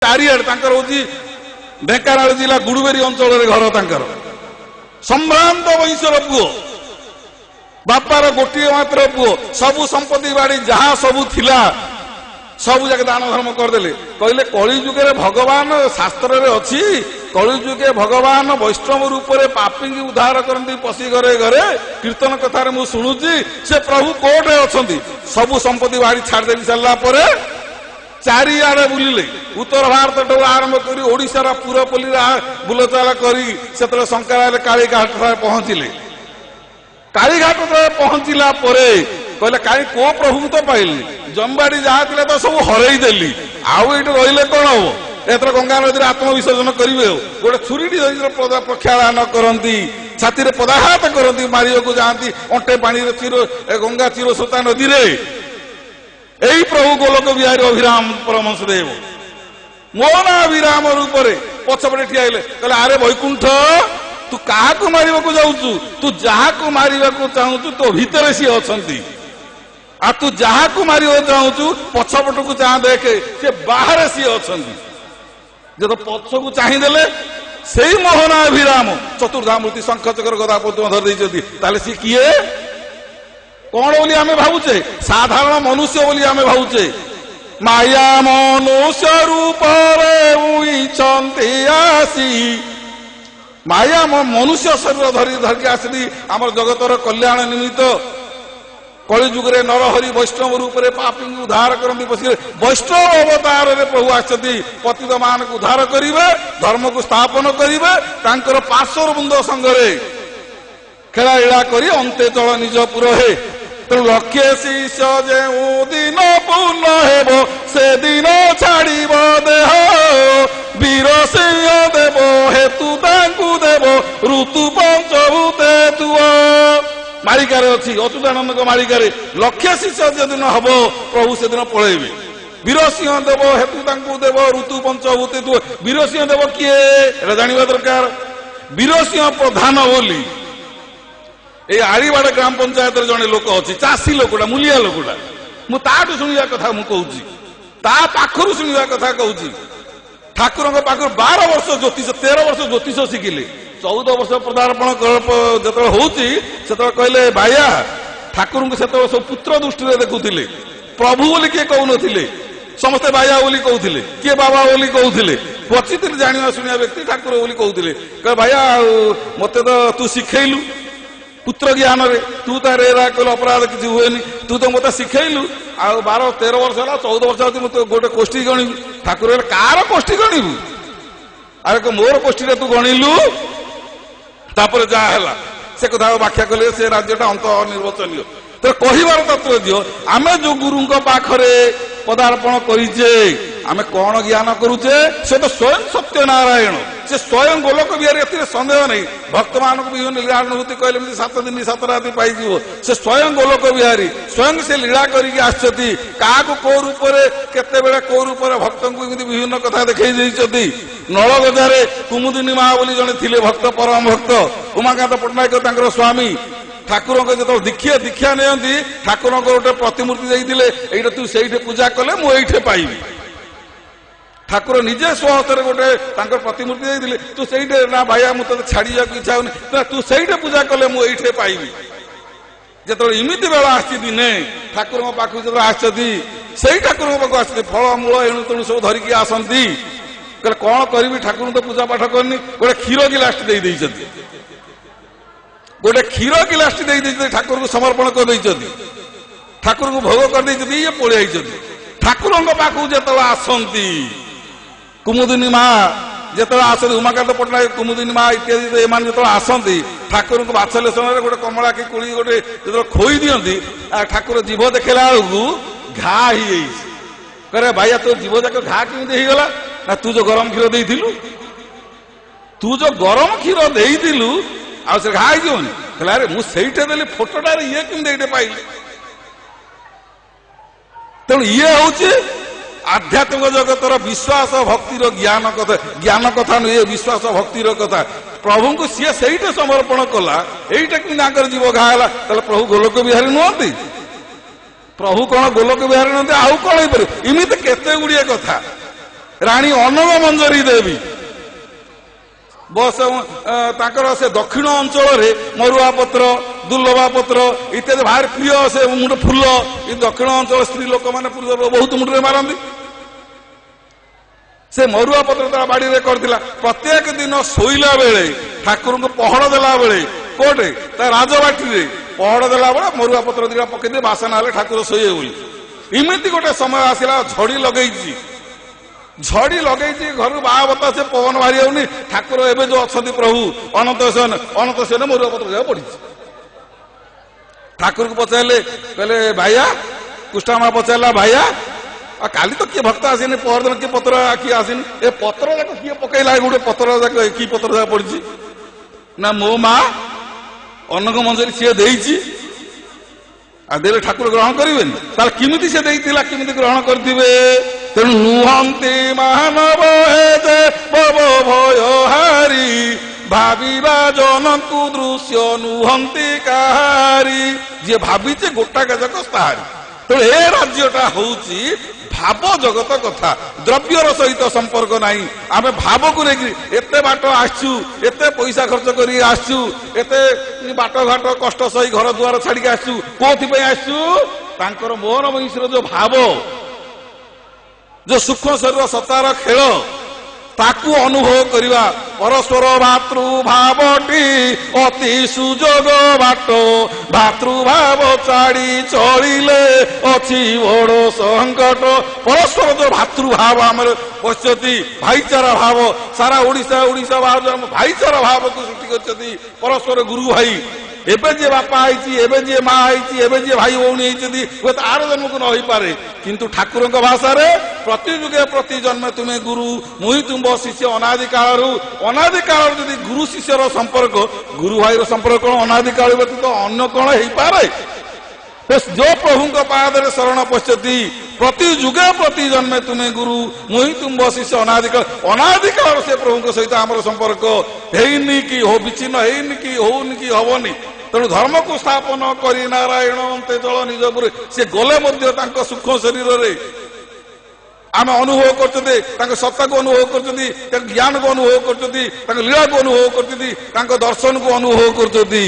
ଚାରିଆଡେ ତାଙ୍କର ହଉଛି ଢେଙ୍କାନାଳ ଜିଲ୍ଲା ଗୁଡୁବେରୀ ଅଞ୍ଚଳରେ ଘର ତାଙ୍କର। ସମ୍ଭ୍ରାନ୍ତ ବଂଶର ପୁଅ, ବାପାର ଗୋଟିଏ ମାତ୍ର ପୁଅ, ସବୁ ସମ୍ପତ୍ତି ବାଡି ଯାହା ସବୁ ଥିଲା ସବୁ ଯାକ ଦାନ ଧର୍ମ କରିଦେଲେ। କହିଲେ କଳି ଯୁଗରେ ଭଗବାନ, ଶାସ୍ତ୍ରରେ ଅଛି କଳି ଯୁଗେ ଭଗବାନ ବୈଷ୍ଣବ ରୂପରେ ପାପୀଙ୍କୁ ଉଦ୍ଧାର କରନ୍ତି ପଶି ଘରେ ଘରେ। କୀର୍ତ୍ତନ କଥାରେ ମୁଁ ଶୁଣୁଛି ସେ ପ୍ରଭୁ କୋଉଠି ଅଛନ୍ତି। ସବୁ ସମ୍ପତ୍ତି ବାଡି ଛାଡି ଦେଇ ସାରିଲା ପରେ ଚାରିଆଡେ ବୁଲିଲେ, ଉତ୍ତର ଭାରତ ଠାରୁ ଆରମ୍ଭ କରି ଓଡିଶାର ପୁରପଲ୍ଲୀରେ ବୁଲଚାଲ କରି ସେତେବେଳେ ଶଙ୍କରାଚାର୍ଯ୍ୟ କାଳିଘାଟରେ ପହଞ୍ଚିଲେ। କାଳିଘାଟରେ ପହଞ୍ଚିଲା ପରେ କହିଲେ କାହିଁ କୋଉ ପ୍ରଭୁଙ୍କୁ ତ ପାଇଲି, ଜମିବାଡି ଯାହା ଥିଲା ତ ସବୁ ହରେଇ ଦେଲି, ଆଉ ଏଇଠି ରହିଲେ କଣ ହବ। ଏଥର ଗଙ୍ଗା ନଦୀରେ ଆତ୍ମବିସର୍ଜନ କରିବେ। ଗୋଟେ ଛୁରୀଟି ପ୍ରକ୍ଷାଳନ କରନ୍ତି, ଛାତିରେ ପଦାଘାତ କରନ୍ତି, ମାରିବାକୁ ଯାଆନ୍ତି ଅଣ୍ଟେ ପାଣିରେ ଗଙ୍ଗା ଚିରସ୍ରୋତା ନଦୀରେ। ଏଇ ପ୍ରଭୁ ଗୋଲକ ବିହାରୀ ଅଭିରାମ ପରମହଂସ ଦେବ ମୋହନ ଅଭିରାମ ରୂପରେ ପଛପଟେ ଠିଆ ହେଲେ। କହିଲେ ଆରେ ବୈକୁଣ୍ଠ, ତୁ କାହାକୁ ମାରିବାକୁ ଯାଉଛୁ? ତୁ ଯାହାକୁ ମାରିବାକୁ ଚାହୁଁଛୁ ତୋ ଭିତରେ ସିଏ ଅଛନ୍ତି, ଆଉ ତୁ ଯାହାକୁ ମାରିବାକୁ ଚାହୁଁଛୁ ପଛପଟକୁ ଚାହା ଦେଖେ, ସେ ବାହାରେ ସିଏ ଅଛନ୍ତି। ଯେତେ ପଛକୁ ଚାହିଁଦେଲେ ସେଇ ମୋହନ ଅଭିରାମ ଚତୁର୍ଦ୍ଧାମୂର୍ତ୍ତି ଶଙ୍ଖ ଚକ୍ର ଗଦା ପଦ୍ମ ଧରି ଦେଇଛନ୍ତି। ତାହେଲେ ସିଏ କିଏ କଣ ବୋଲି ଆମେ ଭାବୁଛେ? ସାଧାରଣ ମନୁଷ୍ୟ ବୋଲି ଆମେ ଭାବୁଛେ। ମାୟା ମନୁଷ୍ୟ ରୂପରେ ଉଇଛନ୍ତି ଆସି, ମାୟା ମନୁଷ୍ୟ ଶରୀର ଧରିକି ଆସିଲି ଆମର ଜଗତର କଲ୍ୟାଣ ନିମିତ୍ତ। କଳି ଯୁଗରେ ନରହରି ବୈଷ୍ଣବ ରୂପରେ ପାପୀଙ୍କୁ ଉଦ୍ଧାର କରନ୍ତି ବସିଲେ। ବୈଷ୍ଣବ ଅବତାରରେ ପ୍ରଭୁ ଆସିଛନ୍ତି ପତିତ ମାନଙ୍କୁ ଉଦ୍ଧାର କରିବେ, ଧର୍ମକୁ ସ୍ଥାପନ କରିବେ। ତାଙ୍କର ପାର୍ଶ୍ୱର ବୃନ୍ଦ ସଙ୍ଗରେ ଖେଳାଳିଳା କରି ଅନ୍ତେ ଚଳ ନିଜ ପୁର ହେ। ତେଣୁ ଲକ୍ଷେ ଶିଷ୍ୟ ଯେଉଁ ଦିନ ପୂର୍ଣ୍ଣ ହେବ, ସେଦିନ ଛାଡ଼ିବ ଦେହ। ବୀର ସିଂହ ଦେବ ହେତୁ ତାଙ୍କୁ ଦେବ, ଋତୁ ପଞ୍ଚଭୂତେ ତୁଅ। ମାଳିକାରେ ଅଛି, ଅଚ୍ୟୁତାନନ୍ଦଙ୍କ ମାଳିକାରେ, ଲକ୍ଷେ ଶିଷ୍ୟ ଯେଦିନ ହବ ପ୍ରଭୁ ସେଦିନ ପଳେଇବେ। ବୀର ସିଂହ ଦେବ ହେତୁ ତାଙ୍କୁ ଦେବ, ଋତୁ ପଞ୍ଚଭୂତେ ତୁଅ। ବୀର ସିଂହ ଦେବ କିଏ ଏଟା ଜାଣିବା ଦରକାର। ବୀର ସିଂହ ପ୍ରଧାନ ବୋଲି ଏଇ ଆଳିବାଡ ଗ୍ରାମ ପଞ୍ଚାୟତରେ ଜଣେ ଲୋକ ଅଛି, ଚାଷୀ ଲୋକଟା, ମୂଲିଆ ଲୋକଟା। ମୁଁ ତାଠୁ ଶୁଣିବା କଥା ମୁଁ କହୁଛି, ତା ପାଖରୁ ଶୁଣିବା କଥା କହୁଛି। ଠାକୁରଙ୍କ ପାଖରୁ 12 ବର୍ଷ ଜ୍ୟୋତିଷ, 13 ବର୍ଷ ଜ୍ୟୋତିଷ ଶିଖିଲେ। 14 ବର୍ଷ ପଦାର୍ପଣ ଯେତେବେଳେ ହଉଛି ସେତେବେଳେ କହିଲେ ବାୟା, ଠାକୁରଙ୍କୁ ସେତେବେଳେ ସବୁ ପୁତ୍ର ଦୃଷ୍ଟିରେ ଦେଖୁଥିଲେ, ପ୍ରଭୁ ବୋଲି କିଏ କହୁନଥିଲେ, ସମସ୍ତେ ବାୟା ବୋଲି କହୁଥିଲେ, କିଏ ବାବା ବୋଲି କହୁଥିଲେ। ପଚିଥିଲେ ଜାଣିବା ଶୁଣିବା ବ୍ୟକ୍ତି ଠାକୁର ବୋଲି କହୁଥିଲେ। କହିଲେ ବାୟା ମତେ ତ ତୁ ଶିଖେଇଲୁ ପୁତ୍ର ଜ୍ଞାନରେ, ତୁ ତାର ଏରା କହିଲେ ଅପରାଧ କିଛି ହୁଏନି, ତୁ ତ ମତେ ଶିଖେଇଲୁ, ଆଉ 12-13 ବର୍ଷ ହେଲା, 14 ବର୍ଷ ହଉଛି ମୁଁ ଗୋଟେ ଗୋଷ୍ଠୀ ଗଣିବୁ। ଠାକୁର କହିଲେ କାହାର ଗୋଷ୍ଠୀ ଗଣିବୁ? ଆରେ ମୋର ଗୋଷ୍ଠୀରେ ତୁ ଗଣିଲୁ, ତାପରେ ଯାହା ହେଲା ସେ କଥା ବ୍ୟାଖ୍ୟା କଲେ। ସେ ରାଜ୍ୟଟା ଅନ୍ତ ନିର୍ବାଚନୀୟ। ତ କହିବାର ତାତ୍ପର୍ଯ୍ୟ, ଆମେ ଯୋଉ ଗୁରୁଙ୍କ ପାଖରେ ପଦାର୍ପଣ କରିଛେ ଆମେ କଣ ଜ୍ଞାନ କରୁଛେ? ସେ ତ ସ୍ୱୟଂ ସତ୍ୟ ନାରାୟଣ, ସେ ସ୍ୱୟଂ ଗୋଲକ ବିହାରୀ, ଏଥିରେ ସନ୍ଦେହ ନାହିଁ। ଭକ୍ତମାନଙ୍କୁ ବିଭିନ୍ନ ଲୀଳାନୁଭୂତି କହିଲେ ଏମିତି 7 ଦିନ 7 ରାତି ପାଇଯିବ। ସେ ସ୍ୱୟଂ ଗୋଲକ ବିହାରୀ, ସ୍ୱୟଂ ସେ ଲୀଳା କରିକି ଆସିଛନ୍ତି। କାହାକୁ କୋଉ ରୂପରେ, କେତେବେଳେ କୋଉ ରୂପରେ ଭକ୍ତଙ୍କୁ ଏମିତି ବିଭିନ୍ନ କଥା ଦେଖେଇ ଦେଇଛନ୍ତି। ନଳଗଜାରେ କୁମୁଦିନୀ ମା ବୋଲି ଜଣେ ଥିଲେ ଭକ୍ତ, ପରମ ଭକ୍ତ, ଉମାକାନ୍ତ ପଟ୍ଟନାୟକ ତାଙ୍କର ସ୍ୱାମୀ। ଠାକୁରଙ୍କ ଯେତେବେଳେ ଦୀକ୍ଷା ନିଅନ୍ତି, ଠାକୁରଙ୍କ ଗୋଟେ ପ୍ରତିମୂର୍ତ୍ତି ଦେଇଥିଲେ, ଏଇଟା ତୁ ସେଇଠି ପୂଜା କଲେ ମୁଁ ଏଇଠି ପାଇବି। ଠାକୁର ନିଜେ ସ୍ୱହସ୍ତରେ ଗୋଟେ ତାଙ୍କର ପ୍ରତିମୂର୍ତ୍ତି ଦେଇଥିଲେ, ତୁ ସେଇଠି, ନା ଭାଇଆ ମୁଁ ତତେ ଛାଡିବାକୁ ଇଚ୍ଛା ହଉନି, ତୁ ସେଇଠି ପୂଜା କଲେ ମୁଁ ଏଇଠି ପାଇବି। ଯେତେବେଳେ ଏମିତି ବେଳ ଆସିଛି ଦିନେ ଠାକୁରଙ୍କ ପାଖକୁ ଯେତେବେଳେ ଆସିଛନ୍ତି, ସେଇ ଠାକୁରଙ୍କ ପାଖକୁ ଆସିଛନ୍ତି, ଫଳମୂଳ ଏଣୁ ତେଣୁ ସବୁ ଧରିକି ଆସନ୍ତି। କହିଲେ କଣ କରିବି, ଠାକୁରଙ୍କୁ ତ ପୂଜା ପାଠ କରିନି। ଗୋଟେ କ୍ଷୀର ଗିଲାସଟି ଦେଇଛନ୍ତି, ଗୋଟେ କ୍ଷୀର ଗିଲାସଟି ଦେଇଛନ୍ତି, ଠାକୁରଙ୍କୁ ସମର୍ପଣ କରିଦେଇଛନ୍ତି, ଠାକୁରଙ୍କୁ ଭୋଗ କରିଦେଇଛନ୍ତି। ଇଏ ପଳେଇ ଯାଇଛନ୍ତି। ଠାକୁରଙ୍କ ପାଖକୁ ଯେତେବେଳେ ଆସନ୍ତି, କୁମୁଦିନୀ ମା ଯେତେବେଳେ ଆସନ୍ତି, ଉମାକାନ୍ତ ପଟ୍ଟନାୟକ, କୁମୁଦିନୀ ମା ଇତ୍ୟାଦି ଏମାନେ ଯେତେବେଳେ ଆସନ୍ତି, ଠାକୁରଙ୍କୁ ବାତ୍ସଲ୍ୟ ସମୟରେ ଗୋଟେ କମଳା କି କୁଳି ଗୋଟେ ଯେତେବେଳେ ଖୋଇ ଦିଅନ୍ତି, ଠାକୁର ଜୀଭ ଦେଖିଲା ବେଳକୁ ଘା ହେଇଯାଇଛି। କହିଲେ ଭାଇଆ ତୋ ଜୀଭ ଯାକ ଘା କେମିତି ହେଇଗଲା? ନା ତୁ ଯୋଉ ଗରମ କ୍ଷୀର ଦେଇଥିଲୁ, ତୁ ଯୋଉ ଗରମ କ୍ଷୀର ଦେଇଥିଲୁ ଆଉ ସେ ଘା ହେଇଯିବନି? କହିଲା ଆରେ ମୁଁ ସେଇଟା ଦେଲି ଫଟୋଟାରେ, ଇଏ କେମିତି ଏଇଟା ପାଇଲି? ତେଣୁ ଇଏ ହଉଛି ଆଧ୍ୟାତ୍ମିକ ଜଗତର ବିଶ୍ୱାସ ଭକ୍ତିର ଜ୍ଞାନ କଥା ନୁହେଁ, ବିଶ୍ୱାସ ଭକ୍ତିର କଥା। ପ୍ରଭୁଙ୍କୁ ସିଏ ସେଇଟା ସମର୍ପଣ କଲା, ଏଇଟା କିନ୍ତୁ ତାଙ୍କର ଜୀବ ଘା ହେଲା। ତାହେଲେ ପ୍ରଭୁ ଗୋଲକ ବିହାରୀ ନୁହନ୍ତି? ପ୍ରଭୁ କଣ ଗୋଲକ ବିହାରୀ ନୁହନ୍ତି? ଆଉ କଣ ହେଇପାରିବ? ଏମିତି କେତେ ଗୁଡିଏ କଥା ରାଣୀ ଅନଗ ମଞ୍ଜରୀ ଦେବୀ ବସ ତାଙ୍କର ସେ ଦକ୍ଷିଣ ଅଞ୍ଚଳରେ ମରୁଆ ପତ୍ର ଦୁର୍ଲଭା ପତ୍ର ଇତ୍ୟାଦି ଭାରି ପ୍ରିୟ। ସେ ମୁଣ୍ଡ ଫୁଲ ଏ ଦକ୍ଷିଣ ଅଞ୍ଚଳ ସ୍ତ୍ରୀ ଲୋକମାନେ ବହୁତ ମୁଣ୍ଡରେ ମାରନ୍ତି। ସେ ମରୁଆ ପତ୍ର ତାର ବାଡିରେ କରିଥିଲା। ପ୍ରତ୍ୟେକ ଦିନ ଶୋଇଲା ବେଳେ ଠାକୁରଙ୍କୁ ପହଡ ଦେଲା ବେଳେ କୋଉଠି ତା ରାଜବାଟୀରେ ପହଡ ଦେଲା ବେଳେ ମରୁଆ ପତ୍ର ଦିଟା ପକେଇଦେଇ ବାସନା ହେଲେ ଠାକୁର ଶୋଇବେ ବୋଲି। ଏମିତି ଗୋଟେ ସମୟ ଆସିଲା ଝଡି ଲଗେଇଛି ଘରୁ ବାହା ବତାସେ ପବନ ବାହାରି ଯାଉନି। ଠାକୁର ଏବେ ଯୋଉ ଅଛନ୍ତି ପ୍ରଭୁ ଅନନ୍ତ ସେନ ମରୁଆ ପତ୍ର ଯାକ ପଡିଛି। ଠାକୁରଙ୍କୁ ପଚାରିଲେ କହିଲେ ଭାଇଆ କୁଷ୍ଠାମା ପଚାରିଲା ଭାଇଆ ଆଉ କାଲି ତ କିଏ ଭକ୍ତ ଆସିନି ପହରଦିନ କିଏ ପତ୍ର କିଏ ଆସିନି ଏ ପତ୍ର ଯାକ କିଏ ପକେଇଲା ଗୋଟେ ପତ୍ର ଯାକ କି ପତ୍ର ଯାକ ପଡିଛି ନା ମୋ ମା ଅନଗ ମଞ୍ଜରୀ ସିଏ ଦେଇଛି। ଆଉ ଦେଲେ ଠାକୁର ଗ୍ରହଣ କରିବେନି ତାହେଲେ କେମିତି ସେ ଦେଇଥିଲା କେମିତି ଗ୍ରହଣ କରିଥିବେ। ତେଣୁ ନୁହନ୍ତି ମାନବ ହେତେ ବବ ଭୟ ହାରି ଭାବିବା ଜନକୁ ଦୃଶ୍ୟ ନୁହନ୍ତି କାହାରି। ଯିଏ ଭାବିছে ଗୋଟାକ ଯାକ ତାହାରି। ତେଣୁ ଏ ରାଜ୍ୟଟା ହଉଛି ଭାବ ଜଗତ କଥା ଦ୍ରବ୍ୟର ସହିତ ସମ୍ପର୍କ ନାହିଁ। ଆମେ ଭାବକୁ ନେଇକି ଏତେ ବାଟ ଆସିଛୁ ଏତେ ପଇସା ଖର୍ଚ୍ଚ କରି ଆସିଛୁ ଏତେ ବାଟ ଘାଟ କଷ୍ଟ ସହି ଘର ଦୁଆର ଛାଡିକି ଆସିଛୁ କୋଉଥିପାଇଁ ଆସିଛୁ ତାଙ୍କର ମୋହନ ବଂଶୀର ଯୋଉ ଭାବ ଯୋଉ ସୂକ୍ଷ୍ମ ଶରୀର ସତାର ଖେଳ ତାକୁ ଅନୁଭବ କରିବା। ପରସ୍ପର ଭାତୃଭାବଟି ଅତି ସୁଯୋଗ ବାଟ ଭାତୃଭାବ ଛାଡି ଚଳିଲେ ଅଛି ବଡ ସଂକଟ। ପରସ୍ପର ଯୋଉ ଭାତୃଭାବ ଆମର ପଶ୍ୟତି ଭାଇଚାରା ଭାବ ସାରା ଓଡ଼ିଶା ଭାଇଚାରା ଭାବକୁ ସୃଷ୍ଟି କରିଛନ୍ତି। ପରସ୍ପର ଗୁରୁ ଭାଇ ଏବେ ଯିଏ ବାପା ହେଇଛି ଏବେ ଯିଏ ମା ହେଇଛି ଏବେ ଯିଏ ଭାଇ ଭଉଣୀ ହେଇଛନ୍ତି ହୁଏତ ଆର ଜନ୍ମକୁ ନ ହେଇପାରେ କିନ୍ତୁ ଠାକୁରଙ୍କ ଭାଷାରେ ପ୍ରତି ଯୁଗେ ପ୍ରତି ଜନ୍ମେ ତୁମେ ଗୁରୁ ମୁହିଁ ତୁମ୍ଭ ଶିଷ୍ୟ ଅନାଦି କାଳରୁ ଯଦି ଗୁରୁ ଶିଷ୍ୟର ସମ୍ପର୍କ ଗୁରୁ ଭାଇର ସମ୍ପର୍କ କଣ ଅନାଦି କାଳ ବ୍ୟତୀତ ଅନ୍ୟ କଣ ହେଇପାରେ। ଯୋ ପ୍ରଭୁଙ୍କ ପାଦରେ ଶରଣ ପଶ୍ୟତି ପ୍ରତି ଯୁଗେ ପ୍ରତି ଜନ୍ମେ ତୁମେ ଗୁରୁ ମୁହିଁ ତୁମ୍ଭ ଶିଷ୍ୟ ଅନାଦି କାଳ ସେ ପ୍ରଭୁଙ୍କ ସହିତ ଆମର ସମ୍ପର୍କ ହେଇନି କି ବିଚ୍ଛିନ୍ନ ହେଇନି କି ହଉନି କି ହବନି। ତେଣୁ ଧର୍ମକୁ ସ୍ଥାପନ କରି ନାରାୟଣ ଅନ୍ତେ ଚଳ ନିଜ ଗୁରୁ ସେ ଗଲେ ମଧ୍ୟ ତାଙ୍କ ସୂକ୍ଷ୍ମ ଶରୀରରେ ଆମେ ଅନୁଭବ କରୁଛନ୍ତି ତାଙ୍କ ସତ୍ତାକୁ ଅନୁଭବ କରୁଛନ୍ତି ତାଙ୍କ ଜ୍ଞାନକୁ ଅନୁଭବ କରୁଛନ୍ତି ତାଙ୍କ ଲୀଳାକୁ ଅନୁଭବ କରୁଛନ୍ତି ତାଙ୍କ ଦର୍ଶନକୁ ଅନୁଭବ କରୁଛନ୍ତି।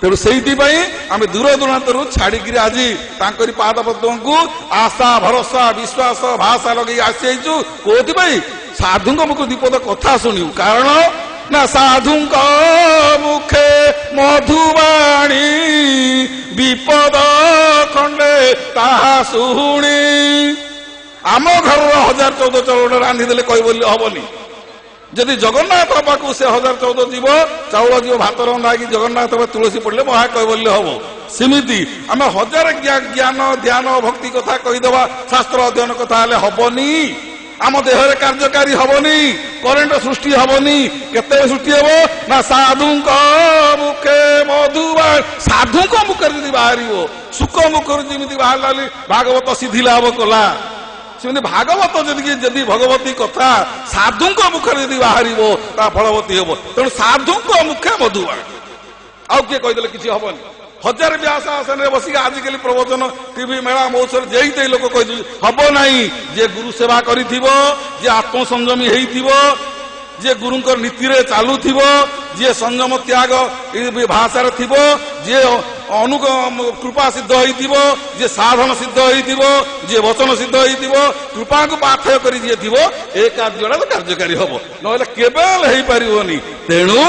ତେଣୁ ସେଇଥିପାଇଁ ଆମେ ଦୂର ଦୂରାନ୍ତରୁ ଛାଡିକିରି ଆଜି ତାଙ୍କରି ପାଦପଦ୍ମଙ୍କୁ ଆଶା ଭରସା ବିଶ୍ୱାସ ଭାଷା ଲଗେଇ ଆସିଯାଇଛୁ। କୋଉଥିପାଇଁ ସାଧୁଙ୍କ ମୁଖରୁ ଦିପଦ କଥା ଶୁଣିବୁ। କାରଣ ନା ସାଧୁଙ୍କ ମୁଖେ ମଧୁବାଣୀ ବିପଦ ଖଣ୍ଡେ ତାହା ଶୁଣି। ଆମ ଘରର 1014 ଚାଉଳ ରାନ୍ଧିଦେଲେ କହିବଲି ହବନି। ଯଦି ଜଗନ୍ନାଥ ପାଖକୁ ସେ 1014 ଯିବ ଚାଉଳ ଯିବ ଭାତ ରନ୍ଧା ହେଇକି ଜଗନ୍ନାଥ ତୁଳସୀ ପଡିଲେ ମହା କହିବଲି ହବ। ସେମିତି ଆମେ 1000 ଜ୍ଞାନ ଧ୍ୟାନ ଭକ୍ତି କଥା କହିଦେବା ଶାସ୍ତ୍ର ଅଧ୍ୟୟନ କଥା ହେଲେ ହବନି। ଆମ ଦେହରେ କାର୍ଯ୍ୟକାରୀ ହବନି କରେଣ୍ଟ ସୃଷ୍ଟି ହବନି। କେତେବେଳେ ସୃଷ୍ଟି ହବ ନା ସାଧୁଙ୍କ ମୁଖେ ମଧୁବାଣୀ ସାଧୁଙ୍କ ମୁଖରେ ଯଦି ବାହାରିବ ସୁଖ ମୁଖରୁ ଯେମିତି ବାହାରିଲା ଭାଗବତ ସିଦ୍ଧି ଲାଭ କଲା ସେମିତି ଭାଗବତ ଯଦି ଭଗବତୀ କଥା ସାଧୁଙ୍କ ମୁଖରେ ଯଦି ବାହାରିବ ତା ଫଳବତୀ ହବ। ତେଣୁ ସାଧୁଙ୍କ ମୁଖେ ମଧୁବାଣୀ ଆଉ କିଏ କହିଦେଲେ କିଛି ହବନି। 1000 ବ୍ୟାସ ଆସନରେ ବସିକି ଆଜିକାଲି ପ୍ରବଚନ ଟିଭି ମେଳା ମହୋତ୍ସବରେ ଯେଇ ଲୋକ କହିଦେଉଛି ହବ ନାହିଁ। ଯିଏ ଗୁରୁ ସେବା କରିଥିବ ଯିଏ ଆତ୍ମସଂଯମୀ ହେଇଥିବ ଯିଏ ଗୁରୁଙ୍କର ନୀତିରେ ଚାଲୁଥିବ ଯିଏ ସଂଯମ ତ୍ୟାଗ ଭାଷାରେ ଥିବ ଯିଏ କୃପା ସିଦ୍ଧ ହେଇଥିବ ଯିଏ ସାଧନ ସିଦ୍ଧ ହେଇଥିବ ଯିଏ ବଚନ ସିଦ୍ଧ ହେଇଥିବ କୃପାକୁ ପାଥେୟ କରି ଯିଏ ଥିବ ଏ କାର୍ଯ୍ୟଟା କାର୍ଯ୍ୟକାରୀ ହବ ନହେଲେ କେବେ ହେଇପାରିବନି। ତେଣୁ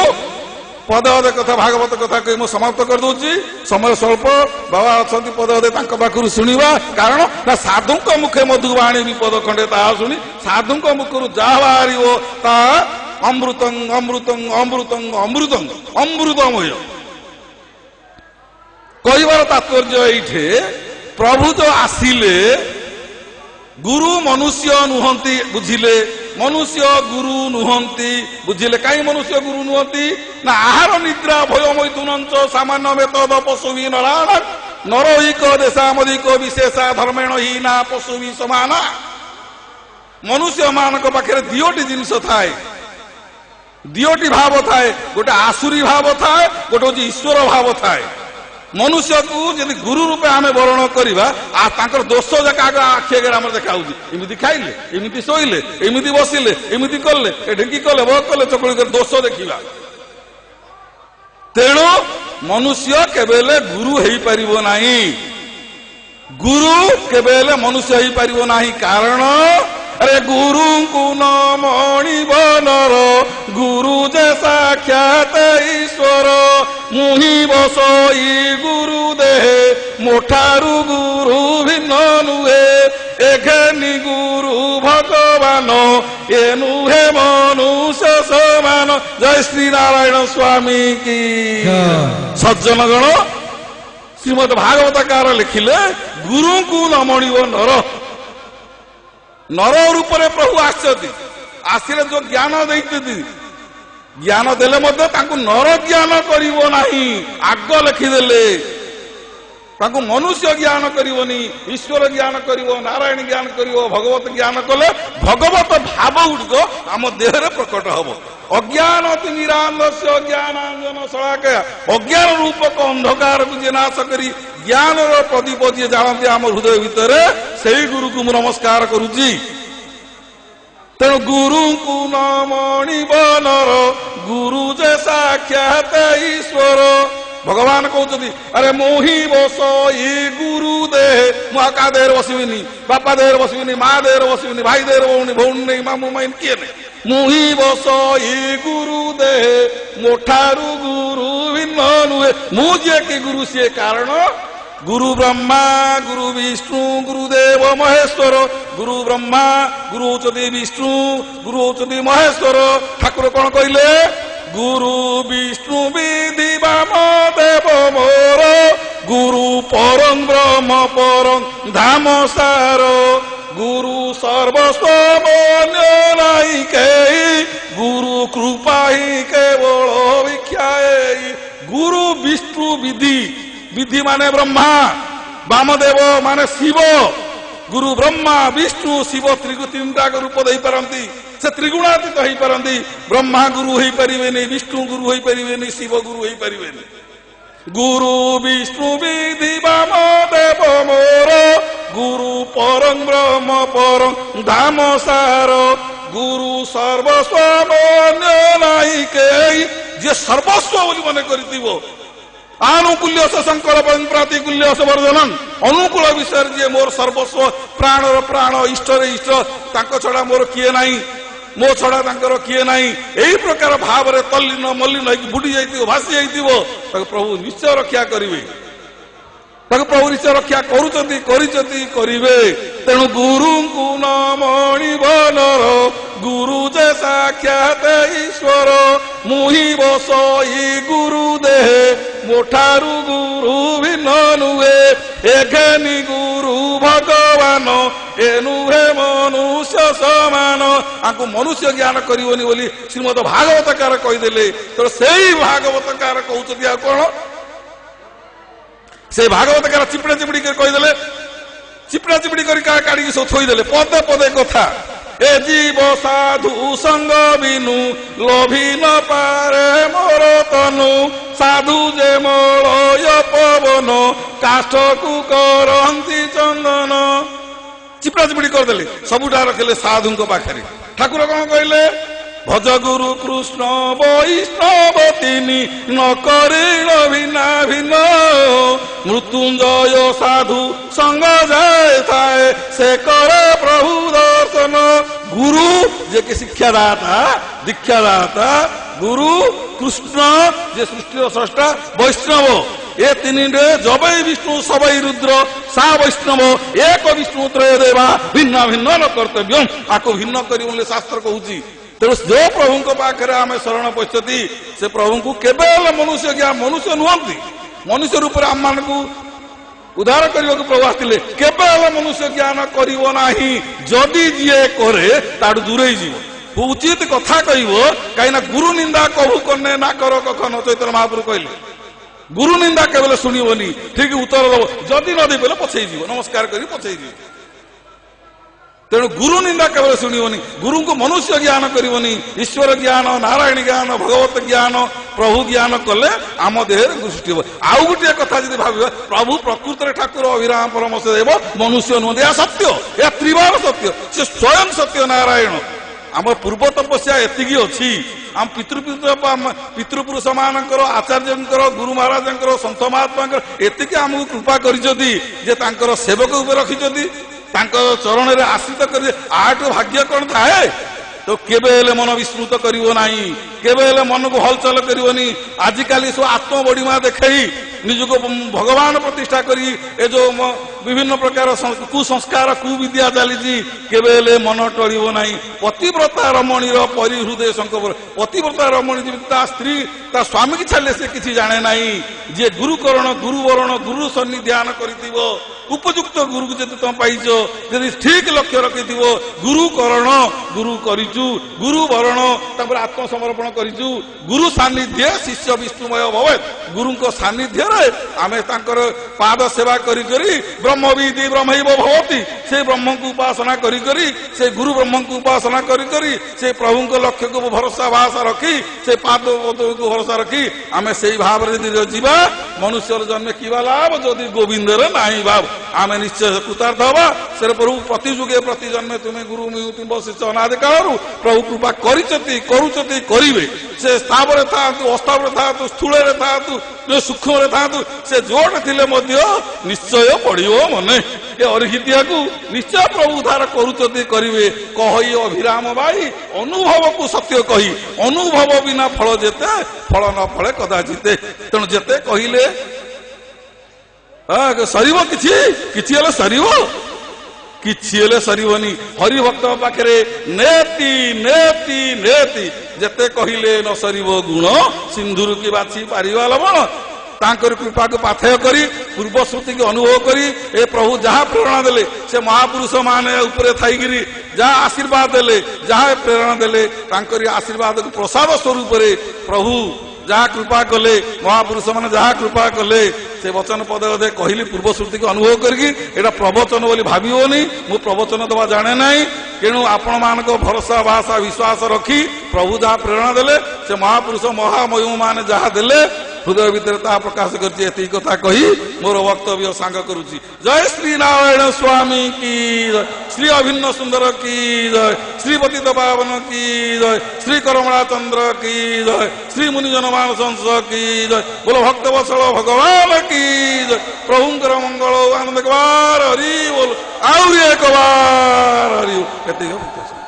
ପଦ ଅଧେ କଥା ଭାଗବତ କଥା କହି ମୁଁ ସମାପ୍ତ କରିଦଉଛି। ସମୟ ସ୍ୱଳ୍ପ ବାବା ଅଛନ୍ତି ପଦ ଅଧେ ତାଙ୍କ ପାଖରୁ ଶୁଣିବା। କାରଣ ନା ସାଧୁଙ୍କ ମୁଖେ ମଧୁବାଣୀ ବିପଦ ଖଣ୍ଡେ ତାହା ଶୁଣି ସାଧୁଙ୍କ ମୁଖରୁ ଯାହା ବାହାରିବ ତାହା ଅମୃତଂ ଅମୃତଂ ଅମୃତଂ ଅମୃତଂ ଅମୃତମୟ। କହିବାର ତାତ୍ପର୍ଯ୍ୟ ଏଇଠି ପ୍ରଭୁ ତ ଆସିଲେ ଗୁରୁ ମନୁଷ୍ୟ ନୁହନ୍ତି ବୁଝିଲେ ମନୁଷ୍ୟ ଗୁରୁ ନୁହନ୍ତି ବୁଝିଲେ। କାହିଁ ମନୁଷ୍ୟ ଗୁରୁ ନୁହନ୍ତି ନା ଆହାର ନିଦ୍ରା ଭୟ ମୈଥୁନଞ୍ଚ ସାମାନ୍ୟ ମେତଦ ପଶୁବି ନରାଣ ନରୈକ ଦେଶାମଧିକ ବିଶେଷା ଧର୍ମେଣ ହୀନା ପଶୁବି ସମାନ। ମନୁଷ୍ୟ ମାନଙ୍କ ପାଖରେ 2ଟି ଜିନିଷ ଥାଏ 2ଟି ଭାବ ଥାଏ। ଗୋଟେ ଆସୁରୀ ଭାବ ଥାଏ ଗୋଟେ ହଉଛି ଈଶ୍ୱର ଭାବ ଥାଏ। ମନୁଷ୍ୟକୁ ଯଦି ଗୁରୁ ରୂପେ ଆମେ ବରଣ କରିବା ଆଉ ତାଙ୍କର ଦୋଷ ଯାକ ଆଗ ଆଖି ଆଗରେ ଆମର ଦେଖା ହଉଛି। ଏମିତି ଖାଇଲେ, ଏମିତି ଶୋଇଲେ, ଏମିତି ବସିଲେ, ଏମିତି କଲେ, ଏ ଢିଙ୍କି କଲେ, ବଗ କଲେ, ଚକୁଳି କଲେ, ଦୋଷ ଦେଖିବା। ତେଣୁ ମନୁଷ୍ୟ କେବେହେଲେ ଗୁରୁ ହେଇପାରିବ ନାହିଁ। ଗୁରୁ କେବେହେଲେ ମନୁଷ୍ୟ ହେଇପାରିବ ନାହିଁ। କାରଣ ଆରେ ଗୁରୁଙ୍କୁ ନ ମଣିବ ନର, ଗୁରୁ ଯେ ସାକ୍ଷାତ ଈଶ୍ୱର। ମୁହିଁ ବସଇ ଗୁରୁ ଦେହେ, ମୋଠାରୁ ଗୁରୁ ଭିନ୍ନ ନୁହେଁ। ଏଘେନି ଗୁରୁ ଭଗବାନ, ଏ ନୁହେଁ ମନୁଷ୍ୟ ସମାନ। ଜୟ ଶ୍ରୀ ନାରାୟଣ ସ୍ୱାମୀ କି। ସଜ୍ଜନଗଣ, ଶ୍ରୀମଦ୍ ଭାଗବତକାର ଲେଖିଲେ ଗୁରୁଙ୍କୁ ନ ମଣିବ ନର। ନର ରୂପରେ ପ୍ରଭୁ ଆସିଛନ୍ତି। ଆସିଲେ ଯୋଉ ଜ୍ଞାନ ଦେଇଛନ୍ତି, ଜ୍ଞାନ ଦେଲେ ମଧ୍ୟ ତାଙ୍କୁ ନର ଜ୍ଞାନ କରିବ ନାହିଁ। ଆଗ ଲେଖିଦେଲେ ତାଙ୍କୁ ମନୁଷ୍ୟ ଜ୍ଞାନ କରିବନି, ଈଶ୍ୱର ଜ୍ଞାନ କରିବ, ନାରାୟଣ ଜ୍ଞାନ କରିବ। ଭଗବତ ଜ୍ଞାନ କଲେ ଭଗବତ ଭାବ ଗୁଡ଼ିକ ଆମ ଦେହରେ ପ୍ରକଟ ହବ। ଅଜ୍ଞାନ ତିମିରାନ୍ଧସ୍ୟ ଜ୍ଞାନାଞ୍ଜନ ଶଳାକୟା। ଅଜ୍ଞାନ ରୂପକ ଅନ୍ଧକାରକୁ ଯିଏ ନାଶ କରି ଜ୍ଞାନର ପ୍ରଦୀପ ଯିଏ ଜାଣନ୍ତି ଆମ ହୃଦୟ ଭିତରେ, ସେଇ ଗୁରୁକୁ ମୁଁ ନମସ୍କାର କରୁଛି। ତେଣୁ ଗୁରୁଙ୍କୁ ନ ମଣିବ ନର, ଗୁରୁ ଯେ ସାକ୍ଷାତ ଈଶ୍ୱର। ଭଗବାନ କହୁଛନ୍ତି ଆରେ ମୋହି ବସଇ ଗୁରୁ ଦେହେ। ମୁଁ ଆଉ କାହା ଦେହରେ ବସିବିନି, ବାପା ଦେହରେ ବସିବିନି, ମା ଦେହରେ ବସିବିନି, ଭାଇ ଦେହରେ ବସିବିନି, ଭଉଣୀ ନେଇ, ମାମୁଁ ମାଇଁ କିଏ ନେଇ। ମୁହିଁ ବସଇ ଗୁରୁ ଦେହେ, ମୋଠାରୁ ଗୁରୁ ଭିନ୍ନ ନୁହେଁ। ମୁଁ ଯିଏ କି ଗୁରୁ ସିଏ କାରଣ। ଗୁରୁ ବ୍ରହ୍ମା ଗୁରୁ ବିଷ୍ଣୁ ଗୁରୁଦେବ ମହେଶ୍ୱର। ଗୁରୁ ବ୍ରହ୍ମା, ଗୁରୁ ହଉଛନ୍ତି ବିଷ୍ଣୁ, ଗୁରୁ ହଉଛନ୍ତି ମହେଶ୍ୱର। ଠାକୁର କଣ କହିଲେ? ଗୁରୁ ବିଷ୍ଣୁ ବିଧି ବାମ ଦେବ ମୋର, ଗୁରୁ ପରଂ ବ୍ରହ୍ମ ପରଂ ଧାମ ସାର। ଗୁରୁ ସର୍ବସ୍ୱ ଅନ୍ୟ ନାହିଁ କେହି, ଗୁରୁ କୃପା ହିଁ କେବଳ ଭିକ୍ଷାଏ। ଗୁରୁ ବିଷ୍ଣୁ ବିଧି, ବିଧି ମାନେ ବ୍ରହ୍ମା, ବାମଦେବ ମାନେ ଶିବ। ଗୁରୁ ବ୍ରହ୍ମା ବିଷ୍ଣୁ ଶିବ ତିନିଟା ରୂପ ଦେଇପାରନ୍ତି। ସେ ତ୍ରିଗୁଣାତୀତ ହେଇପାରନ୍ତି। ବ୍ରହ୍ମା ଗୁରୁ ହେଇପାରିବେନି, ବିଷ୍ଣୁ ଗୁରୁ ହେଇପାରିବେନି, ଶିବ ଗୁରୁ ହେଇପାରିବେନି। ଗୁରୁ ବିଷ୍ଣୁ ବିଧି ବାମ ଦେବ ମୋର, ଗୁରୁ ପରଂ ବ୍ରହ୍ମ ପରଂ ଧାମ ସାର। ଗୁରୁ ସର୍ବସ୍ୱ ଅନ୍ୟ ନାହିଁ କେହି। ଯିଏ ସର୍ବସ୍ୱ ବୋଲି ମନେ କରିଥିବ, ଆନୁକୂଲ୍ୟ ଶଙ୍କର ପ୍ରତିକୂଲ୍ୟ ବର୍ଜନଂ। ଅନୁକୂଳ ବିଷୟରେ ଯିଏ ମୋର ସର୍ବସ୍ୱ, ପ୍ରାଣର ପ୍ରାଣ, ଇଷ୍ଟରେ ଇଷ୍ଟ, ତାଙ୍କ ଛଡା ମୋର କିଏ ନାହିଁ, ମୋ ଛଡା ତାଙ୍କର କିଏ ନାହିଁ, ଏଇ ପ୍ରକାର ଭାବରେ ତଲ୍ଲୀନ ମଲ୍ଲୀନ ହେଇକି ବୁଡି ଯାଇଥିବ, ଭାସି ଯାଇଥିବ, ତାକୁ ପ୍ରଭୁ ନିଶ୍ଚୟ ରକ୍ଷା କରିବେ। ତାକୁ ପ୍ରଭୁ ନିଶ୍ଚୟ ରକ୍ଷା କରୁଛନ୍ତି, କରିଛନ୍ତି, କରିବେ। ତେଣୁ ଗୁରୁଙ୍କୁ ନ ମଣିବ ନର, ଗୁରୁ ଯେ ସାକ୍ଷାତ ଈଶ୍ୱର। ମୁହିଁ ବସଇ ଗୁରୁ ଦେହେ, ମୋଠାରୁ ଗୁରୁ ଭିନ୍ନ ନୁହେଁ। ଏଘେନି ଗୁରୁ ଭଗବାନ, ଏ ନୁହେଁ ମନୁଷ୍ୟ ସମାନ। ଆଙ୍କୁ ମନୁଷ୍ୟ ଜ୍ଞାନ କରିବନି ବୋଲି ଶ୍ରୀମଦ ଭାଗବତକାର କହିଦେଲେ। ତେଣୁ ସେଇ ଭାଗବତକାର କହୁଛନ୍ତି ଆଉ କଣ? ସେ ଭାଗବତକାର ଚିପଡ଼ା ଚିପଡ଼ି କରି କହିଦେଲେ, ଚିପଡ଼ା ଚିପଡ଼ି କରି କାଢିକି ସବୁ ଥୋଇଦେଲେ। ପଦେ ପଦେ କଥା। ଏ ଜୀବ ସାଧୁ ସଙ୍ଗ ବିନୁ, ଲୋଭି ନ ପାରେ ମୋର ତନୁ। ସାଧୁ ଯେ ମଳୟ ପବନ, କାଷ୍ଠକୁ କରନ୍ତି ଚନ୍ଦନ। ଚିପଡ଼ା ଚିପଡ଼ି କରିଦେଲେ, ସବୁଟା ରଖିଲେ ସାଧୁଙ୍କ ପାଖରେ। ଠାକୁର କଣ କହିଲେ? ଭଜ ଗୁରୁ କୃଷ୍ଣ ବୈଷ୍ଣବ ତିନି, ନ କରିଳ ଭିନ୍ନ ଭିନ୍ନ। ମୃତ୍ୟୁଞ୍ଜୟ ସାଧୁ ସଙ୍ଗ ଯାଏ ଥାଏ, ସେ କରେ ପ୍ରଭୁ ଦର୍ଶନ। ଗୁରୁ ଯେ କି ଶିକ୍ଷାଦାତା, ଦୀକ୍ଷାଦାତା, ଗୁରୁ କୃଷ୍ଣ ଯେ ସୃଷ୍ଟିର ସ୍ରଷ୍ଟା, ବୈଷ୍ଣବ ଏ ତିନିରେ ଜବୈ ବିଷ୍ଣୁ ସବୈ ରୁଦ୍ର ସା ବୈଷ୍ଣବ ଏକ ବିଷ୍ଣୁ ତ୍ରୟ ଦେବା ଭିନ୍ନ ଭିନ୍ନ ନ କର୍ତ୍ତବ୍ୟ। ଆକୁ ଭିନ୍ନ କରିବ ବୋଲି ଶାସ୍ତ୍ର କହୁଛି। ତେଣୁ ଯୋଉ ପ୍ରଭୁଙ୍କ ପାଖରେ ଆମେ ଶରଣ ପଶିଛନ୍ତି, ସେ ପ୍ରଭୁଙ୍କୁ କେବେ ହେଲେ ମନୁଷ୍ୟ ଜ୍ଞାନ, ମନୁଷ୍ୟ ନୁହନ୍ତି, ମନୁଷ୍ୟ ରୂପରେ ଆମମାନଙ୍କୁ ଉଦ୍ଧାର କରିବାକୁ ପ୍ରଭୁ ଆସିଥିଲେ। କେବେ ହେଲେ ମନୁଷ୍ୟ ଜ୍ଞାନ କରିବ ନାହିଁ। ଯଦି ଯିଏ କରେ ତାଠୁ ଦୂରେଇ ଯିବ, ଉଚିତ କଥା କହିବ। କାହିଁକି ନା ଗୁରୁ ନିନ୍ଦା କହୁ କନେ ନା କର କଖନ, ଚୈତନ୍ୟ ମହାପ୍ରଭୁ କହିଲେ। ଗୁରୁ ନିନ୍ଦା କେବଳ ଶୁଣିବନି, ଠିକ ଉତ୍ତର ଦବ। ଯଦି ନ ଦେଇପାରିଲେ ପଛେଇ ଯିବ, ନମସ୍କାର କରି ପଛେଇ ଯିବ। ତେଣୁ ଗୁରୁ ନିନ୍ଦା କେବଳ ଶୁଣିବନି, ଗୁରୁଙ୍କୁ ମନୁଷ୍ୟ ଜ୍ଞାନ କରିବନି। ଈଶ୍ୱର ଜ୍ଞାନ, ନାରାୟଣ ଜ୍ଞାନ, ଭଗବତ ଜ୍ଞାନ ପ୍ରଭୁ ଜ୍ଞାନ କଲେ ଆମ ଦେହରେ ସୃଷ୍ଟି ହେବ। ଆଉ ଗୋଟିଏ କଥା ଯଦି ଭାବିବା, ପ୍ରଭୁ ପ୍ରକୃତରେ ଠାକୁର ଅଭିରାମ ପରମହଂସ ଦେବ ମନୁଷ୍ୟ ନୁହନ୍ତି, ଏହା ସତ୍ୟ, ଏହା ତ୍ରିଭାଗ ସତ୍ୟ, ସେ ସ୍ୱୟଂ ସତ୍ୟ ନାରାୟଣ। ଆମ ପୂର୍ବ ତପସ୍ୟା ଏତିକି ଅଛି, ଆମ ପିତୃପୁରୁଷ ମାନଙ୍କର, ଆଚାର୍ଯ୍ୟଙ୍କର, ଗୁରୁ ମହାରାଜଙ୍କର, ସନ୍ଥ ମହାତ୍ମାଙ୍କର ଏତିକି ଆମକୁ କୃପା କରିଛନ୍ତି ଯେ ତାଙ୍କର ସେବକ ଉପରେ ରଖିଛନ୍ତି, ତାଙ୍କ ଚରଣରେ ଆଶ୍ରିତ କରି। ଆଠୁ ଭାଗ୍ୟ କଣ ଥାଏ? ତ କେବେ ହେଲେ ମନ ବିସ୍ମୃତ କରିବ ନାହିଁ, କେବେ ହେଲେ ମନକୁ ହଲଚଲ କରିବନି। ଆଜିକାଲି ସବୁ ଆତ୍ମବଡ଼ିମା ଦେଖେଇ ନିଜକୁ ଭଗବାନ ପ୍ରତିଷ୍ଠା କରି ଏ ଯୋଉ ବିଭିନ୍ନ ପ୍ରକାର କୁସଂସ୍କାର କୁବିଦ୍ୟା ଚାଲିଛି, କେବେ ହେଲେ ମନ ଟଳିବ ନାହିଁ। ପତିବ୍ରତା ରମଣୀର ପରିହୃଦୟ ଶଙ୍କର। ପତିବ୍ରତା ରମଣୀ ଯେମିତି ତା ସ୍ତ୍ରୀ ତା ସ୍ୱାମୀକି ଛାଡ଼ିଲେ ସେ କିଛି ଜାଣେ ନାହିଁ। ଯିଏ ଗୁରୁକରଣ ଗୁରୁବରଣ ଗୁରୁ ସନ୍ନିଧ୍ୟାନ କରିଥିବ, ଉପଯୁକ୍ତ ଗୁରୁକୁ ଯଦି ତମେ ପାଇଛ, ଯଦି ଠିକ ଲକ୍ଷ୍ୟ ରଖିଥିବ, ଗୁରୁକରଣ ଗୁରୁ କରିଛୁ, ଗୁରୁ ବରଣ ତାପରେ ଆତ୍ମସମର୍ପଣ କରିଛୁ, ଗୁରୁ ସାନ୍ନିଧ୍ୟ ଶିଷ୍ୟ ବିଷ୍ଣୁମୟ ଭବେ। ଗୁରୁଙ୍କ ସାନ୍ନିଧ୍ୟରେ ଆମେ ତାଙ୍କର ପାଦ ସେବା କରି କରି ବ୍ରହ୍ମବିଦି ବ୍ରହ୍ମୈବ ଭବତି, ସେ ବ୍ରହ୍ମଙ୍କୁ ଉପାସନା କରି କରି, ସେ ଗୁରୁ ବ୍ରହ୍ମଙ୍କୁ ଉପାସନା କରି କରି, ସେ ପ୍ରଭୁଙ୍କ ଲକ୍ଷ୍ୟକୁ ଭରସା ଭାଷା ରଖି, ସେ ପାଦକୁ ଭରସା ରଖି ଆମେ ସେଇ ଭାବରେ ଯଦି ଯିବା, ମନୁଷ୍ୟର ଜନ୍ମ କିବା ଲାଭ ଯଦି ଗୋବିନ୍ଦରେ ନାହିଁ ଭାବ, ଆମେ ନିଶ୍ଚୟ କୃତାର୍ଥ ହବା। ସେ ପ୍ରଭୁ ପ୍ରତି ଯୁଗେ ପ୍ରତି ଜନ୍ମେ ତୁମେ ଗୁରୁ ବଶିଷ୍ଠ ଅନାଦି କାଳରୁ ପ୍ରଭୁ କୃପା କରିଛନ୍ତି, କରୁଛନ୍ତି, କରିବେ। ସେ ସ୍ଥାବରେ ଥାଆନ୍ତୁ, ଅସ୍ଥାବରେ ଥାଆନ୍ତୁ, ସ୍ଥୂଳରେ ଥାଆନ୍ତୁ, ସୂକ୍ଷ୍ମରେ ଥାଆନ୍ତୁ, ସେ ଯୋଉଠି ଥିଲେ ମଧ୍ୟ ନିଶ୍ଚୟ ପଡ଼ିବ ମନେ। ଏ ଅରିହିତିଆକୁ ନିଶ୍ଚୟ ପ୍ରଭୁ ଉଦ୍ଧାର କରୁଛନ୍ତି, କରିବେ। କହି ଅଭିରାମ ଭାଇ ଅନୁଭବକୁ ସତ୍ୟ କହି, ଅନୁଭବ ବିନା ଫଳ ଯେତେ, ଫଳ ନ ଫଳେ କଦାଚିତେ। ତେଣୁ ଯେତେ କହିଲେ ସରିବ, କିଛି କିଛି ହେଲେ ସରିବ, କିଛି ହେଲେ ସରିବନି। ହରିଭକ୍ତ ପାଖରେ ନେତି ନେତି ନେତି, ଯେତେ କହିଲେ ନ ସରିବ ଗୁଣ, ସିନ୍ଧୁରୁ କି ବାଛି ପାରିବା ଲବଣ। ତାଙ୍କର କୃପାକୁ ପାଥେୟ କରି, ପୂର୍ବ ସ୍ମୃତିକୁ ଅନୁଭବ କରି, ଏ ପ୍ରଭୁ ଯାହା ପ୍ରେରଣା ଦେଲେ, ସେ ମହାପୁରୁଷ ମାନେ ଉପରେ ଥାଇକିରି ଯାହା ଆଶୀର୍ବାଦ ଦେଲେ, ଯାହା ପ୍ରେରଣା ଦେଲେ, ତାଙ୍କରି ଆଶୀର୍ବାଦକୁ ପ୍ରସାଦ ସ୍ୱରୂପରେ ପ୍ରଭୁ ଯାହା କୃପା କଲେ, ମହାପୁରୁଷ ମାନେ ଯାହା କୃପା କଲେ, ସେ ବଚନ ପଦ ଅଧେ କହିଲି ପୂର୍ବ ସ୍ମୃତିକୁ ଅନୁଭବ କରିକି। ଏଇଟା ପ୍ରବଚନ ବୋଲି ଭାବିବନି, ମୁଁ ପ୍ରବଚନ ଦେବା ଜାଣେ ନାହିଁ। ତେଣୁ ଆପଣମାନଙ୍କ ଭରସା ଭାଷା ବିଶ୍ୱାସ ରଖି ପ୍ରଭୁ ଯାହା ପ୍ରେରଣା ଦେଲେ, ସେ ମହାପୁରୁଷ ମହାମହିମ ମାନେ ଯାହା ଦେଲେ, ହୃଦୟ ଭିତରେ ତାହା ପ୍ରକାଶ କରିଛି। ଏତିକି କଥା କହି ମୋର ବକ୍ତବ୍ୟ ସାଙ୍ଗ କରୁଛି। ଜୟ ଶ୍ରୀ ନାରାୟଣ ସ୍ୱାମୀ କି ଜୟ, ଶ୍ରୀ ଅଭିନ୍ନ ସୁନ୍ଦର କି ଜୟ, ଶ୍ରୀ ପତିତ ପାବନ କି ଜୟ, ଶ୍ରୀ କରମଳା ଚନ୍ଦ୍ର କି ଜୟ, ଶ୍ରୀ ମୁନିଜନ ମାନସ କି ଜୟ, ବୋଲ ଭକ୍ତ ବତ୍ସଳ ଭଗବାନ କି ଜୟ। ପ୍ରଭୁଙ୍କର ମଙ୍ଗଳ ଆନନ୍ଦ କବାର ହରି ବୋଲ, ଆହୁରି ଏକ ବାର ହରି। ଏତିକି